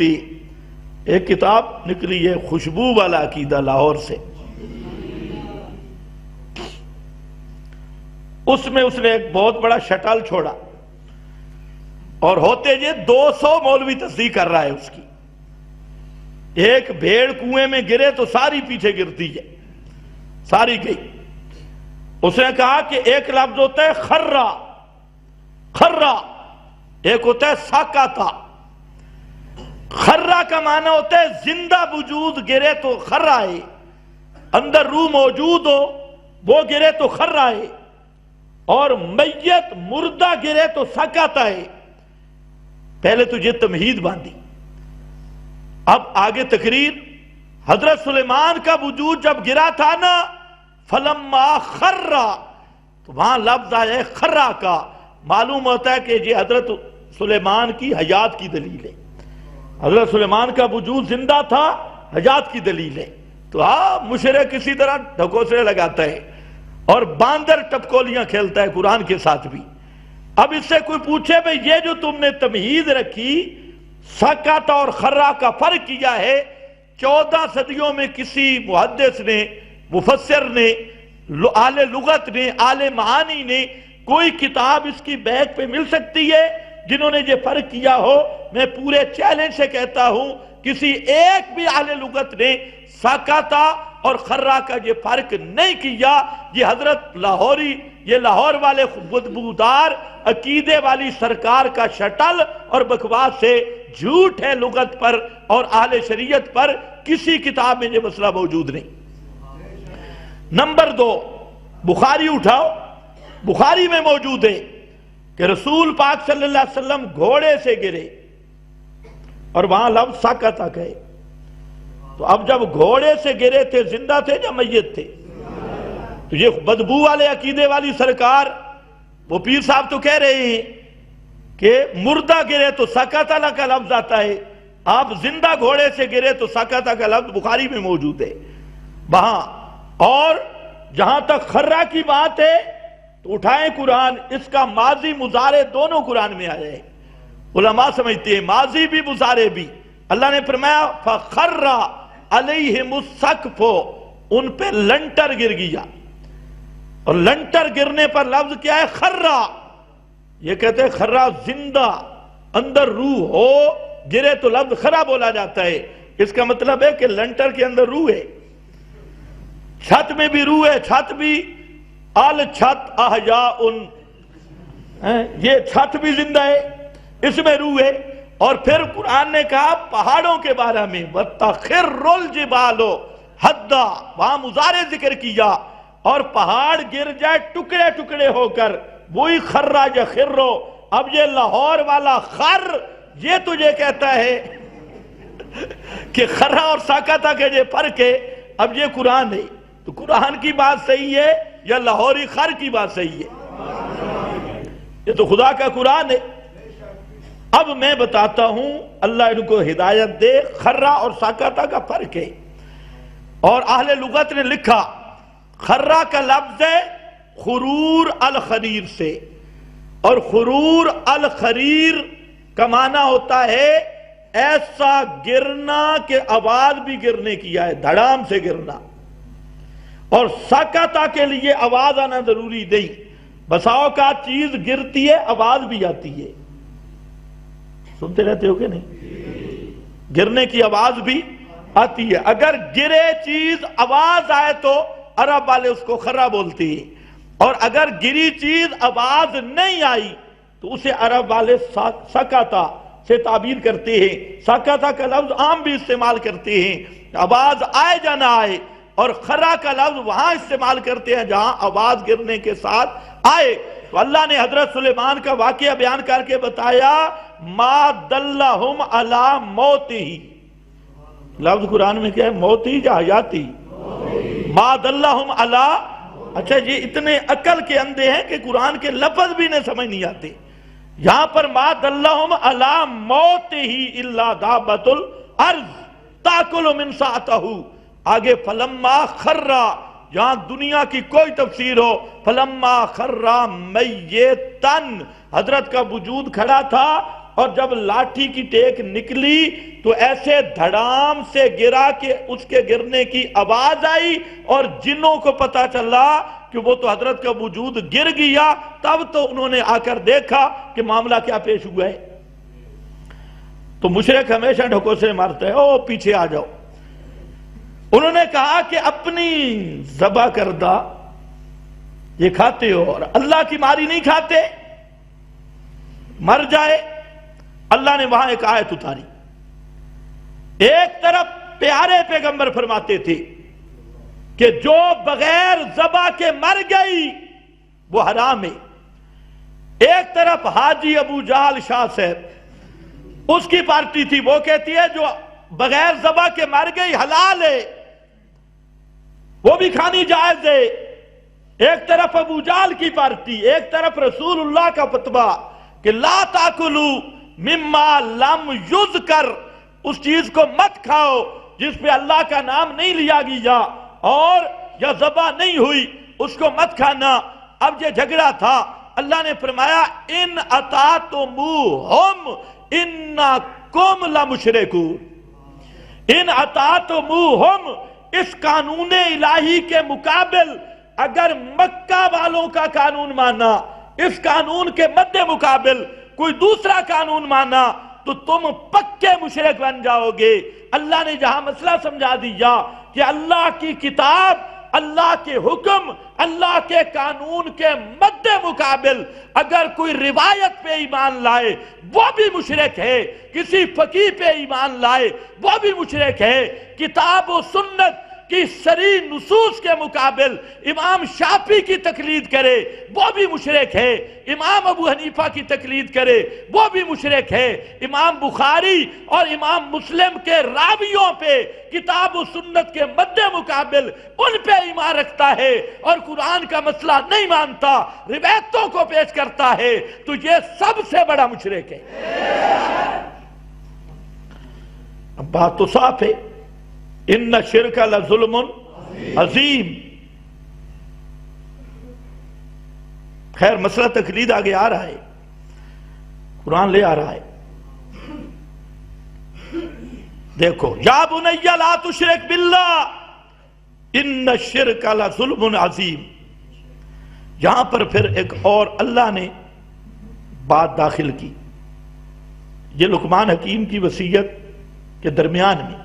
ہوتی. ایک کتاب نکلی ہے خوشبو والا عقیدہ لاہور سے، اس میں اس نے ایک بہت بڑا شٹل چھوڑا اور ہوتے یہ 200 مولوی تصدیق کر رہا ہے اس کی. ایک بھیڑ کنویں میں گرے تو ساری پیچھے گرتی ہے، ساری گئی. اس نے کہا کہ ایک لفظ ہوتا ہے خرہ، خرہ، ایک ہوتا ہے ساکاتا. خرہ کا معنی ہوتا ہے زندہ وجود گرے تو خرہ ہے، اندر روح موجود ہو وہ گرے تو خرہ ہے، اور میت مردہ گرے تو ساکاتا ہے. پہلے تجھے تمہید باندھی. اب آگے تقریر. حضرت سلیمان کا وجود جب گرا تھا نا فلما خرہ، تو وہاں لفظ آیا ہے خرہ کا. معلوم ہوتا ہے کہ یہ حضرت سلیمان کی حیات کی دلیل ہے. حضرت سلیمان کا وجود زندہ تھا، حیات کی دلیل ہے. تو ہاں مشرک کسی طرح ڈھکوسلے لگاتا ہے اور باندر ٹپکولیاں کھیلتا ہے قرآن کے ساتھ بھی. اب اس سے کوئی پوچھے بھئی یہ جو تم نے تمہید رکھی، سکاتا اور خرہ کا فرق کیا ہے، 14 صدیوں میں کسی محدث نے، مفسر نے، اہل لغت نے، اہل معانی نے کوئی کتاب اس کی بیک پہ مل سکتی ہے جنہوں نے یہ فرق کیا ہو؟ میں پورے چیلنج سے کہتا ہوں کسی ایک بھی اہل لغت نے سکاتا اور خرہ کا یہ فرق نہیں کیا. یہ حضرت لاہوری، یہ لاہور والے بدبودار عقیدے والی سرکار کا شٹل اور بکواس سے جھوٹ ہے لغت پر اور اہل شریعت پر. کسی کتاب میں یہ مسئلہ موجود نہیں. نمبر 2، بخاری اٹھاؤ. بخاری میں موجود ہے کہ رسول پاک صلی اللہ علیہ وسلم گھوڑے سے گرے اور وہاں لفظ ساکاتا کہے. تو اب جب گھوڑے سے گرے تھے زندہ تھے یا میت تھے؟ تو یہ بدبو والے عقیدے والی سرکار، وہ پیر صاحب تو کہہ رہے ہیں کہ مردہ گرے تو ساکاتا کا لفظ آتا ہے. آپ زندہ گھوڑے سے گرے تو ساکاتا کا لفظ بخاری میں موجود ہے وہاں. اور جہاں تک خرہ کی بات ہے تو اٹھائیں قرآن، اس کا ماضی مضارع دونوں قرآن میں آئے ہیں. علماء سمجھتے ہیں ماضی بھی مضارع بھی. اللہ نے فرمایا فَخَرَّ عَلَيْهِمُ السَّقْفُ، ان پہ لنٹر گر گیا. اور لنٹر گرنے پر لفظ کیا ہے؟ خرہ. یہ کہتے ہیں خرہ زندہ، اندر روح ہو گرے تو لفظ خرہ بولا جاتا ہے. اس کا مطلب ہے کہ لنٹر کے اندر روح ہے، چھت میں بھی روح ہے، چھت بھی الچھت احیاء، یہ چھت بھی زندہ ہے، اس میں روح ہے. اور پھر قرآن نے کہا پہاڑوں کے بارے میں وَتَخِرُّ الْجِبَالُ حَدًّا، وہاں مضارع ذکر کیا. اور پہاڑ گر جائے ٹکڑے ٹکڑے ہو کر، وہی خرہ یخرو. اب یہ لاہور والا خر یہ تجھے کہتا ہے کہ خرہ اور ساکاتا کا یہ فرق ہے. اب یہ قرآن ہے تو قرآن کی بات صحیح ہے یا لاہوری خر کی بات صحیح ہے؟ یہ تو خدا کا قرآن ہے. اب میں بتاتا ہوں، اللہ ان کو ہدایت دے، خرہ اور ساکاتا کا فرق ہے. اور اہل لغت نے لکھا خرہ کا لفظ ہے خرور الخریر سے، اور خرور الخریر کا معنی ہوتا ہے ایسا گرنا کہ آواز بھی گرنے کی آئے، دھڑام سے گرنا. اور ساکاتا کے لیے آواز آنا ضروری نہیں، بساؤ کا چیز گرتی ہے آواز بھی آتی ہے. سنتے رہتے ہو کہ نہیں؟ گرنے کی آواز بھی آتی ہے. اگر گرے چیز آواز آئے تو عرب والے اس کو خرہ بولتے ہیں، اور اگر گری چیز آواز نہیں آئی تو اسے عرب والے ساکاتا سے تعبیر کرتے ہیں. ساکاتا کا لفظ عام بھی استعمال کرتے ہیں، آواز آئے یا نہ آئے. اور خرہ کا لفظ وہاں استعمال کرتے ہیں جہاں آواز گرنے کے ساتھ آئے. تو اللہ نے حضرت سلیمان کا واقعہ بیان کر کے بتایا ما دلہم علی موتہ. لفظ قرآن میں کیا ہے؟ موتی یا حیاتی؟ ما دلہم علی. اچھا یہ اتنے عقل کے اندھے ہیں کہ قرآن کے لفظ بھی نہیں سمجھ نہیں آتے. یہاں پر ما دلہم علی موتہ الا دابۃ الارض تاکل من ساعتہ. آگے فلما خرہ، یہاں دنیا کی کوئی تفسیر ہو، فلما خرہ میتن، حضرت کا وجود کھڑا تھا اور جب لاٹھی کی ٹیک نکلی تو ایسے دھڑام سے گرا کہ اس کے گرنے کی آواز آئی، اور جنوں کو پتا چلا کہ وہ تو حضرت کا وجود گر گیا، تب تو انہوں نے آ کر دیکھا کہ معاملہ کیا پیش ہوا ہے۔ تو مشرک ہمیشہ ڈھکوں سے مارتے ہیں، او پیچھے آ جاؤ۔ انہوں نے کہا کہ اپنی ذبح کردہ یہ کھاتے ہو اور اللہ کی ماری نہیں کھاتے، مر جائے۔ اللہ نے وہاں ایک آیت اتاری۔ ایک طرف پیارے پیغمبر فرماتے تھے کہ جو بغیر ذبح کے مر گئی وہ حرام ہے، ایک طرف حاجی ابو جہل شاہ صاحب، اس کی پارٹی تھی، وہ کہتی ہے جو بغیر ذبح کے مر گئی حلال ہے، وہ بھی کھانی جائز ہے۔ ایک طرف ابو جہل کی پارٹی، ایک طرف رسول اللہ کا فتویٰ کہ لا تاکلوا مما لم یذکر، اس چیز کو مت کھاؤ جس پہ اللہ کا نام نہیں لیا گیا اور یا ذبح نہیں ہوئی، اس کو مت کھانا۔ اب یہ جھگڑا تھا، اللہ نے فرمایا ان اطعتموہم انکم لمشرکون، ان اطعتموہم، اس قانون الہی کے مقابل اگر مکہ والوں کا قانون مانا، اس قانون کے مد مقابل کوئی دوسرا قانون مانا تو تم پکے مشرک بن جاؤ گے۔ اللہ نے جہاں مسئلہ سمجھا دیا کہ اللہ کی کتاب، اللہ کے حکم، اللہ کے قانون کے مد مقابل اگر کوئی روایت پہ ایمان لائے وہ بھی مشرک ہے، کسی فقیہ پہ ایمان لائے وہ بھی مشرک ہے، کتاب و سنت کی صریح نصوص کے مقابل امام شافعی کی تقلید کرے وہ بھی مشرک ہے، امام ابو حنیفہ کی تقلید کرے وہ بھی مشرک ہے، امام بخاری اور امام مسلم کے راویوں پہ کتاب و سنت کے مد مقابل ان پہ ایمان رکھتا ہے اور قرآن کا مسئلہ نہیں مانتا، روایتوں کو پیش کرتا ہے، تو یہ سب سے بڑا مشرک ہے۔ اب بات تو صاف ہے، ان شرک لظلم عظیم۔ خیر مسئلہ تقلید آگے آ رہا ہے، قرآن لے آ رہا ہے۔ دیکھو یا بنی لا تشرک باللہ ان الشرک لظلم عظیم، یہاں پر پھر ایک اور اللہ نے بات داخل کی، یہ لقمان حکیم کی وصیت کے درمیان میں